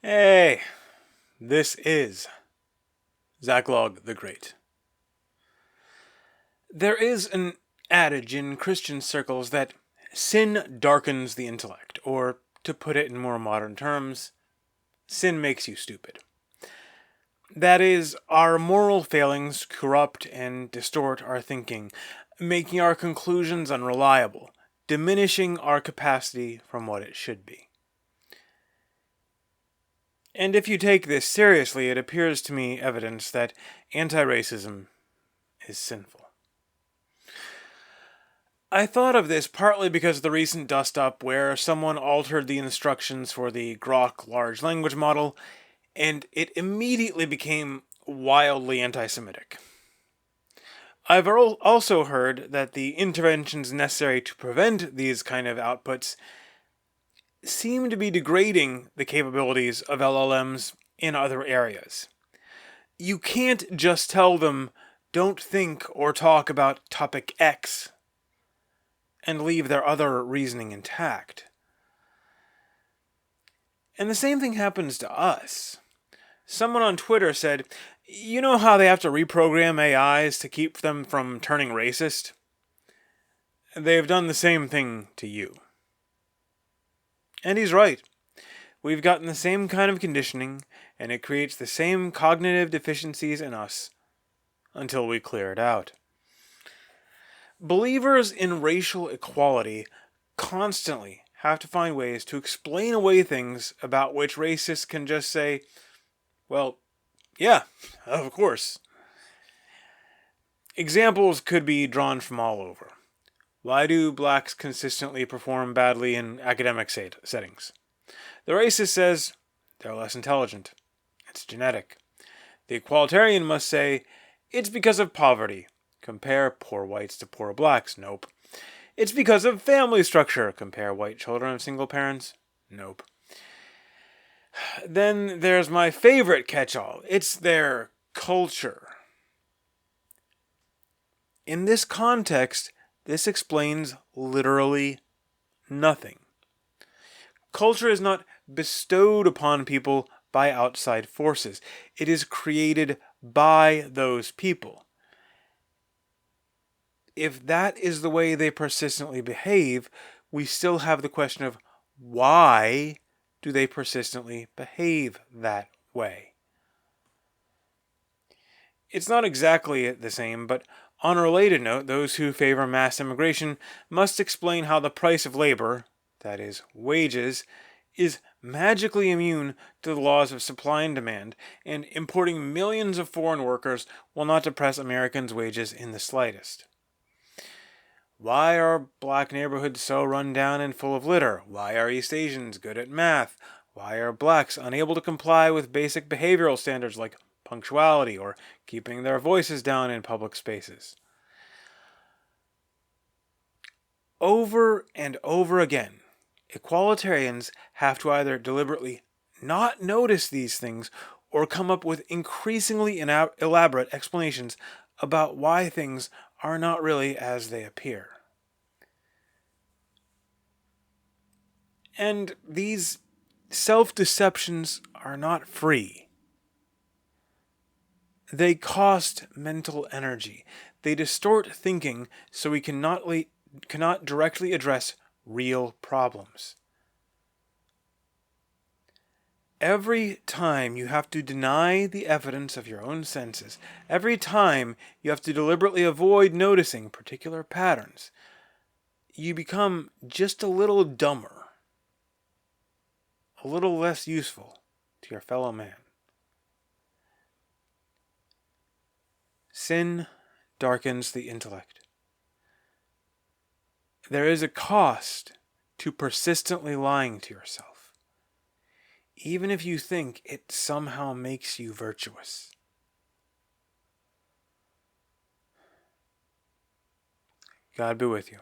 Hey, this is Zachlog the Great. There is an adage in Christian circles that sin darkens the intellect, or to put it in more modern terms, sin makes you stupid. That is, our moral failings corrupt and distort our thinking, making our conclusions unreliable, diminishing our capacity from what it should be. And if you take this seriously, it appears to me evidence that antiracism is sinful. I thought of this partly because of the recent dust-up where someone altered the instructions for the Grok large language model, and it immediately became wildly anti-Semitic. I've also heard that the interventions necessary to prevent these kind of outputs seem to be degrading the capabilities of LLMs in other areas. You can't just tell them, don't think or talk about topic X, and leave their other reasoning intact. And the same thing happens to us. Someone on Twitter said, you know how they have to reprogram AIs to keep them from turning racist? They've done the same thing to you. And he's right. We've gotten the same kind of conditioning, and it creates the same cognitive deficiencies in us until we clear it out. Believers in racial equality constantly have to find ways to explain away things about which racists can just say, well, yeah, of course. Examples could be drawn from all over. Why do blacks consistently perform badly in academic settings? The racist says they're less intelligent. It's genetic. The equalitarian must say it's because of poverty. Compare poor whites to poor blacks. Nope. It's because of family structure. Compare white children of single parents. Nope. Then there's my favorite catch-all. It's their culture. In this context, this explains literally nothing. Culture is not bestowed upon people by outside forces. It is created by those people. If that is the way they persistently behave, we still have the question of why do they persistently behave that way? It's not exactly the same, but on a related note, those who favor mass immigration must explain how the price of labor, that is, wages, is magically immune to the laws of supply and demand, and importing millions of foreign workers will not depress Americans' wages in the slightest. Why are black neighborhoods so run down and full of litter? Why are East Asians good at math? Why are blacks unable to comply with basic behavioral standards like punctuality or keeping their voices down in public spaces? Over and over again, equalitarians have to either deliberately not notice these things or come up with increasingly elaborate explanations about why things are not really as they appear. And these self-deceptions are not free. They cost mental energy. They distort thinking so we cannot directly address real problems. Every time you have to deny the evidence of your own senses, every time you have to deliberately avoid noticing particular patterns, you become just a little dumber, a little less useful to your fellow man. Sin darkens the intellect. There is a cost to persistently lying to yourself, even if you think it somehow makes you virtuous. God be with you.